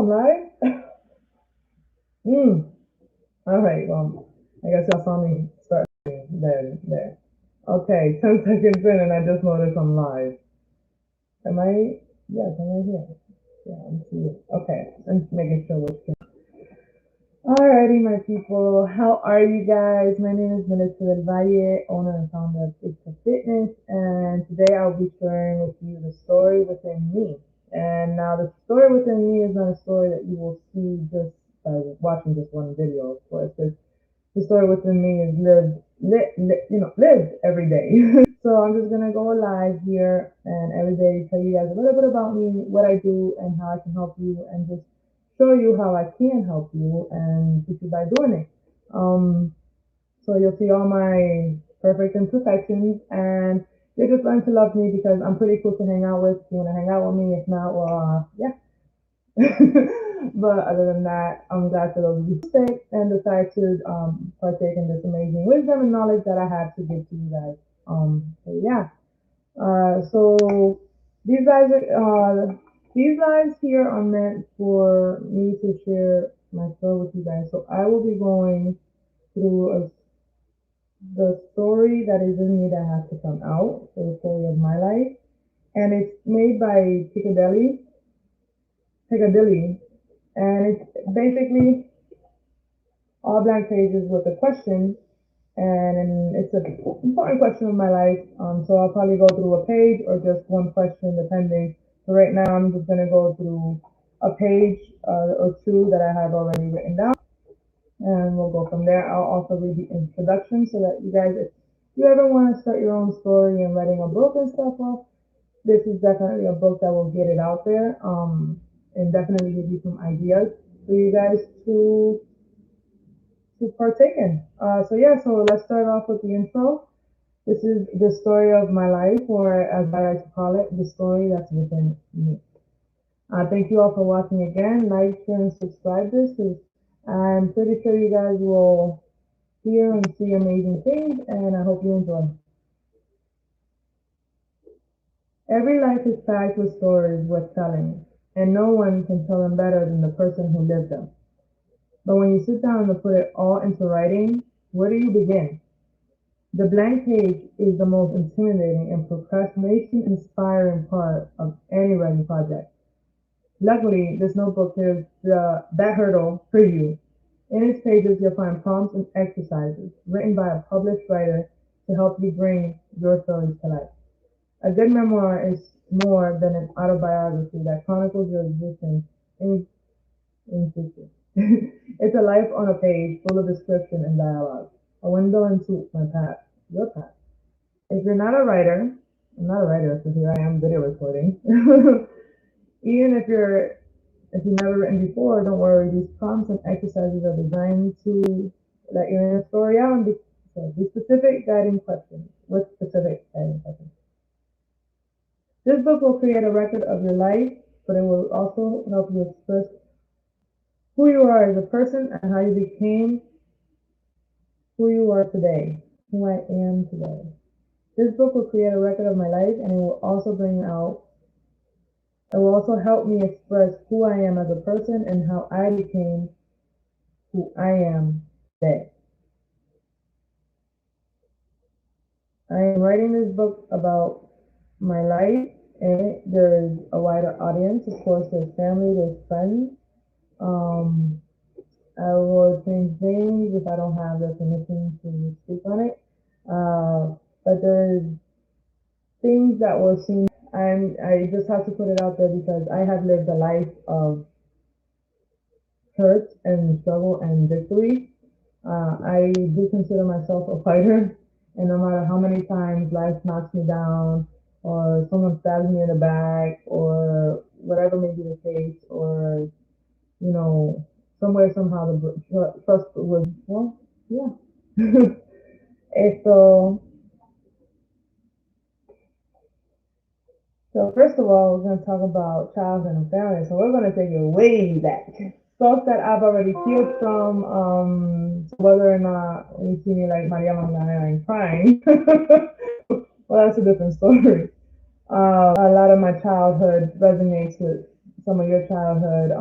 I'm live. All right. Well, I guess y'all saw me start there. Okay, 10 seconds in, and I just noticed I'm live. Am I? Yes, I'm right here. Yeah, I'm here. Okay, I'm just making sure which. Alrighty, my people. How are you guys? My name is Melissa Del Valle, owner and founder of It's a Fitness, and today I'll be sharing with you the story within me. And now, the story within me is not a story that you will see just by watching just one video, of course. The story within me is lived every day. So I'm just gonna go live here and every day tell you guys a little bit about me, what I do, and how I can help you, and just show you how I can help you and teach you by doing it. So you'll see all my perfect imperfections, and you'll just learn to love me because I'm pretty cool to hang out with. If you wanna hang out with me, if not, well, yeah. But other than that, I'm glad for those of you who stay and decide to partake in this amazing wisdom and knowledge that I have to give to you guys. So yeah. So these lives here are meant for me to share my story with you guys. So I will be going through the story that is in me that has to come out. So the story of my life, and it's made by Piccadilly, and it's basically all blank pages with a question, and it's an important question of my life. So I'll probably go through a page or just one question, depending. So right now, I'm just gonna go through a page or two that I have already written down, and we'll go from there. I'll also read the introduction so that you guys, if you ever want to start your own story and writing a book and stuff, well, this is definitely a book that will get it out there. And definitely give you some ideas for you guys to partake in. So yeah, so let's start off with the intro. This is the story of my life, or as I like to call it, the story that's within me. Thank you all for watching again. Like, share, and subscribe this because I'm pretty sure you guys will hear and see amazing things, and I hope you enjoy. Every life is packed with stories worth telling, and no one can tell them better than the person who lived them. But when you sit down to put it all into writing, where do you begin? The blank page is the most intimidating and procrastination-inspiring part of any writing project. Luckily, this notebook clears that hurdle for you. In its pages, you'll find prompts and exercises written by a published writer to help you bring your stories to life. A good memoir is more than an autobiography that chronicles your existence in fiction. It's a life on a page full of description and dialogue, a window into my past, your past. If you're not a writer, I'm not a writer, so here I am video recording. Even if you've never written before, don't worry. These prompts and exercises are designed to let your inner story out and be specific guiding questions with specific guiding questions. This book will create a record of your life, but it will also help you express who you are as a person and how you became who you are today, who I am today. This book will create a record of my life, and it will also help me express who I am as a person and how I became who I am today. I am writing this book about my life, and there's a wider audience. Of course, there's family, there's friends. Um, I will change names if I don't have the permission to speak on it. But there's things that were seen, and I just have to put it out there because I have lived a life of hurt and struggle and victory. I do consider myself a fighter, and no matter how many times life knocks me down, or someone stabs me in the back, or whatever may be the case, or somewhere somehow the trust was, well, yeah. So, first of all, we're going to talk about childhood and family. So we're going to take it way back. Stuff that I've already healed from, whether or not you see me like Maria Magdalena and crying, well, that's a different story. A lot of my childhood resonates with some of your childhood.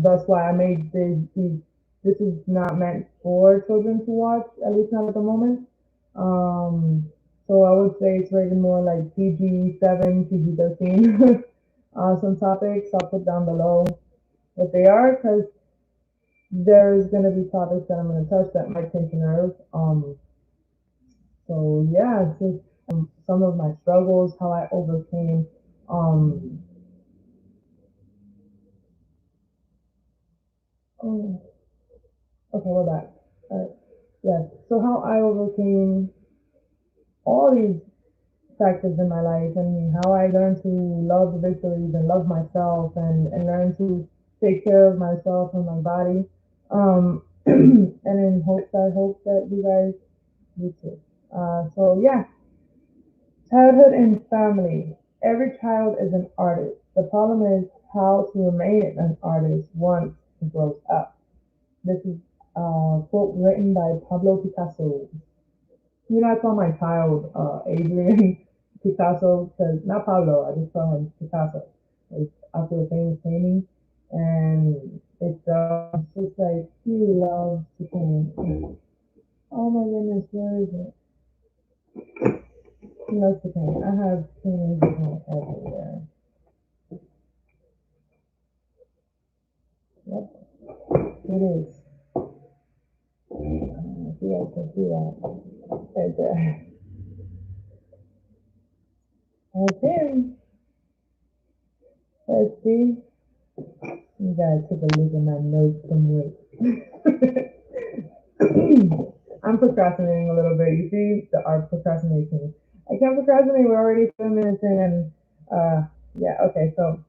That's why I made these. This is not meant for children to watch, at least not at the moment. Um, so I would say it's rated more like PG-7, PG-13. Some topics I'll put down below what they are, because there's gonna be topics that I'm gonna touch that might pinch a nerve. So yeah, it's just some of my struggles, how I overcame. Um, oh, okay, we're back. All right. Yes. So how I overcame all these factors in my life, and how I learned to love the victories and love myself, and learn to take care of myself and my body. And in hopes, I hope that you guys do too. So yeah, childhood and family. Every child is an artist. The problem is how to remain an artist once he grows up. This is a quote written by Pablo Picasso. You know, I call my child Adrian Picasso, because not Pablo, I just call him Picasso. It's after the famous painting, and it's just like he loves to paint. Oh my goodness, where is it? He loves to paint. I have paintings of him everywhere. Yep, it is. If you guys can see that right there. Okay, let's see. You guys take a look at my notes from weight. I'm procrastinating a little bit. You see the art procrastination. I can't procrastinate. We're already 7 minutes in, and yeah. Okay, so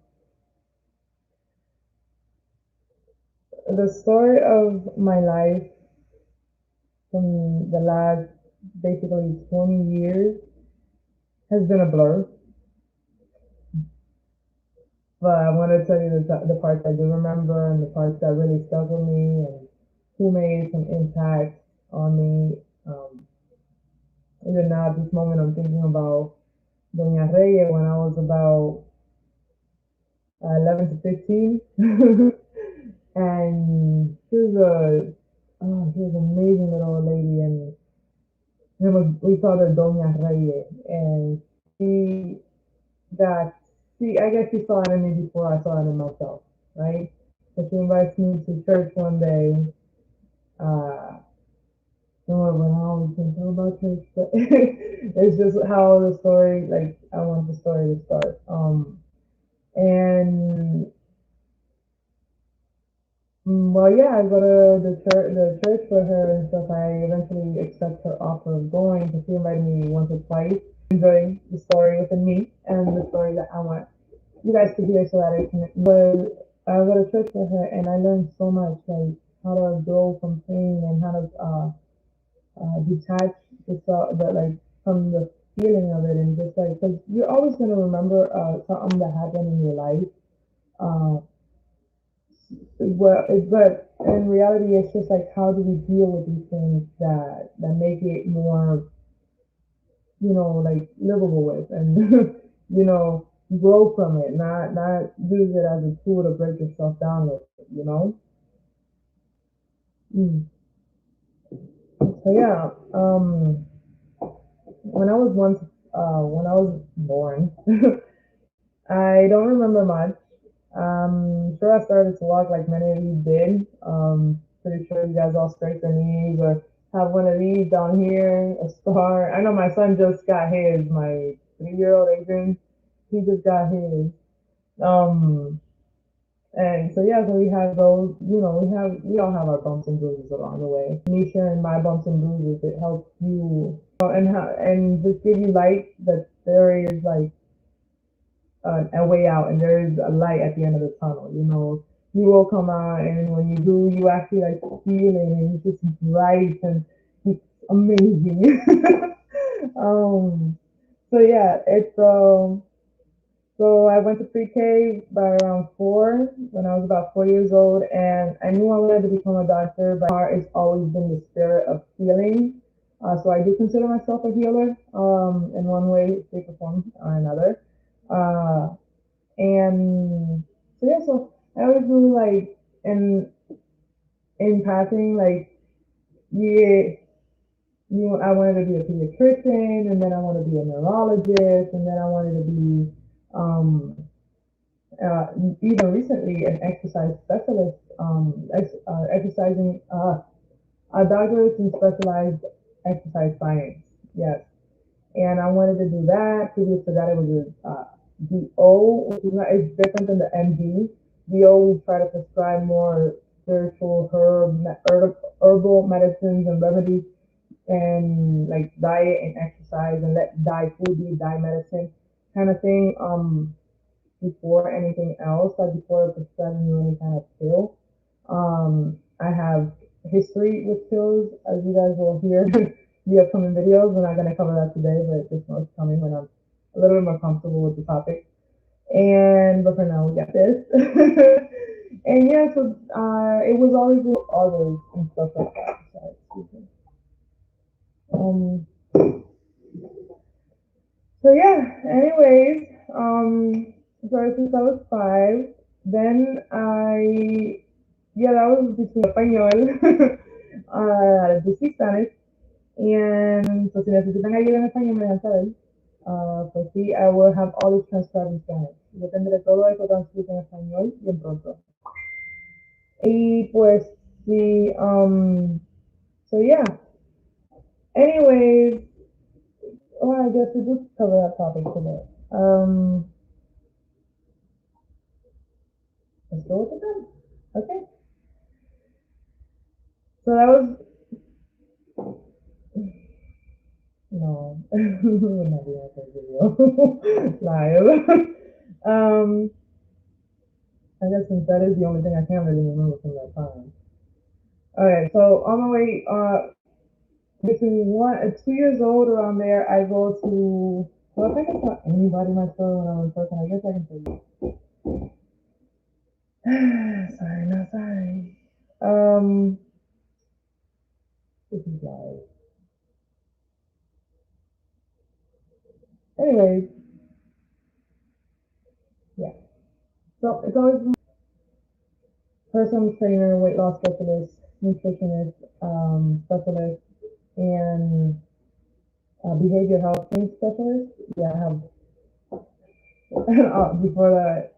the story of my life from the last basically 20 years has been a blur. But I want to tell you the parts I do remember, and the parts that really stuck with me, and who made some impact on me. Even now, at this moment, I'm thinking about Doña Reyes when I was about 11 to 15. And she was an amazing little old lady, and we called her Doña Reyes. And she got, I guess she saw it in me before I saw it in myself, right? So she invites me to church one day. Uh, Lord, when I always can tell about church, but it's just how the story, like, I want the story to start. And well, yeah, I go to the church for her and stuff. I eventually accept her offer of going, because she invited me once or twice. Enjoy the story within me and the story that I want you guys to hear, so that I can. But I go to church for her, and I learned so much, like how to grow from pain, and how to detach the like from the feeling of it, and just like, because you're always gonna remember something that happened in your life. Uh, but in reality, it's just like, how do we deal with these things that make it more, like, livable with, and you know, grow from it, not use it as a tool to break yourself down with, you know. Mm. So yeah, when I was born, I don't remember much. Sure, I started to walk like many of you did. Pretty sure you guys all scraped their knees or have one of these down here, a scar. I know my son just got his, my 3-year-old Adrian, he just got his. Um, and so yeah, so we have those, we all have our bumps and bruises along the way. Me sharing my bumps and bruises, it helps you, and just give you light that there is like a way out, and there is a light at the end of the tunnel. You will come out, and when you do, you actually like feel it, and it's just bright, and it's amazing. um, so yeah, so I went to pre-K by around 4, when I was about 4 years old, and I knew I wanted to become a doctor, but my heart has always been the spirit of healing. So I do consider myself a healer, in one way, shape, or form or another. Uh, and So yeah, so I always do like in passing, like yeah, I wanted to be a pediatrician, and then I wanted to be a neurologist, and then I wanted to be um, uh, even recently an exercise specialist, exercising a doctorate in specialized exercise science. Yes, and I wanted to do that. Previous to that, it was a DO, which is not, it's different than the MD. DO, we try to prescribe more spiritual herbal medicines and remedies and like diet and exercise and let diet food be diet medicine kind of thing. Before anything else, like before prescribing you any kind of pill. I have history with pills, as you guys will hear the upcoming videos. We're not going to cover that today, but just know it's coming when I'm a little bit more comfortable with the topic. And but for now, we got this. And yeah, so it was always with others and stuff like that. So, excuse me. Um, so yeah. Anyways, so since I was 5, then yeah, that was between español. Yo speak Spanish. And so si necesitan ayuda en español, me dejan saber. Pues sí, I will have all this transcribed in Spanish. Yo tendré todo eso transcrito en español bien pronto. Y pues sí, so yeah. Anyways, well, I guess we just cover that topic today. Let's go with it then. Okay. So that was no, we would not be on that video live. um, I guess since that is the only thing I can really remember from that time. Okay, so on my way, between 2 years old around there, I go to. Well, if I can tell anybody my story when I was working, I guess I can tell you. Sorry, not sorry. Um, this is live. Anyways, yeah. So it's always been personal trainer, weight loss specialist, nutritionist, specialist, and behavior health specialist. Yeah, I have before that,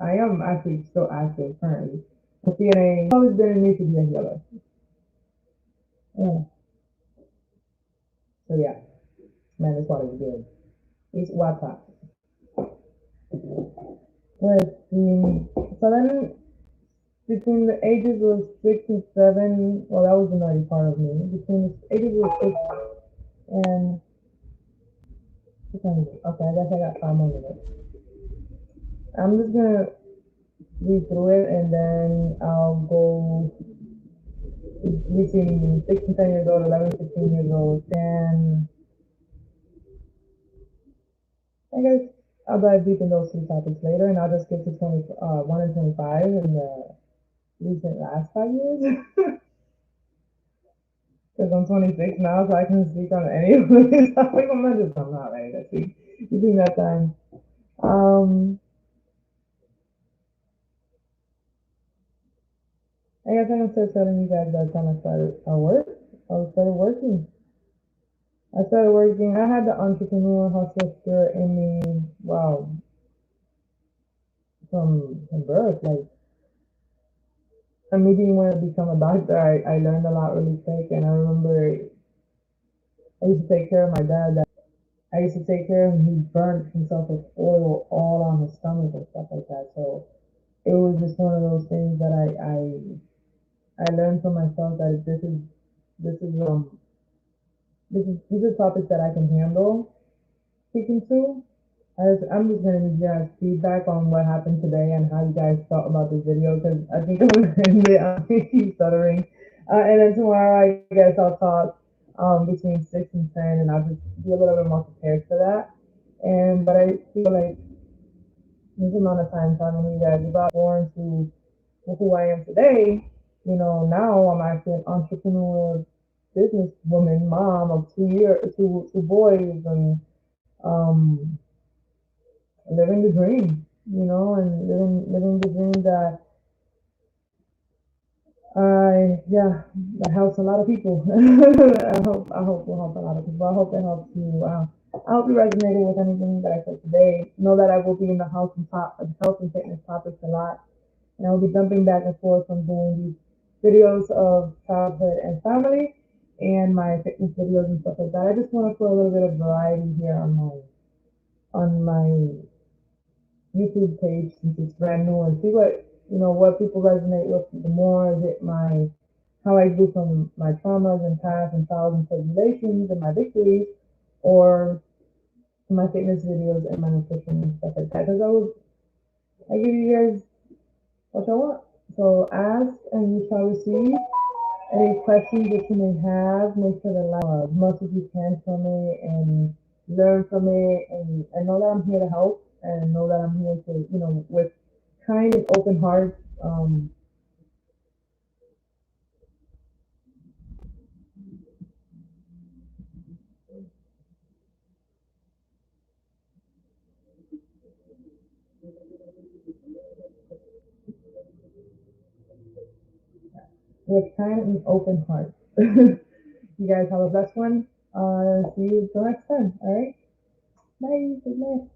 I am actually still active currently. The CNA always been in me to be a healer. Yeah. So yeah, man, that's what it's good. It's WhatsApp. Let's see. So then, between the ages of 6 and 7, well, that was the naughty part of me. Between the ages of 6 and okay, I guess I got 5 more minutes. I'm just gonna read through it and then I'll go between 6 and 10 years old, 11, 15 years old, and I guess I'll dive deep in those two topics later, and I'll just get to 1 and 25 in the recent last 5 years. Because I'm 26 now, so I can speak on any of these topics. I'm not ready to speak between that time. I guess I can start telling you guys that time I started work. I started working. I had the entrepreneur hustle spirit in me. Wow, from birth. Like me being wanting to become a doctor, I learned a lot really quick, and I remember I used to take care of my dad. I used to take care of him. He burnt himself with oil all on his stomach and stuff like that. So it was just one of those things that I learned for myself that this is these are topics that I can handle speaking to. I'm just gonna give you guys feedback on what happened today and how you guys felt about this video because I think I'm gonna end it. I keep stuttering, and then tomorrow I guess I'll talk between 6 and 10, and I'll just be a little bit more prepared for that. And but I feel like this amount of time talking to you guys about born to who I am today. Now I'm actually an entrepreneur, businesswoman, mom of two boys, and um, living the dream. and living the dream that yeah, that helps a lot of people. I hope will help a lot of people. I hope it helps you. I hope you resonated with anything that I said today. Know that I will be in the health and fitness topics a lot, and I'll be jumping back and forth from doing these videos of childhood and family, and my fitness videos and stuff like that. I just want to put a little bit of variety here on my YouTube page since it's brand new and see what people resonate with the more. Is it my how I grew from my traumas and past and trials and tribulations and my victories, or my fitness videos and my nutrition and stuff like that? Because I give you guys what I want. So ask and you shall receive. Any questions that you may have, make sure to as much as you can from it and learn from it. And know that I'm here to help and know that I'm here to, with kind and open hearts, with kind and open hearts. You guys have a blessed one. See you till next time. All right. Bye. Good night.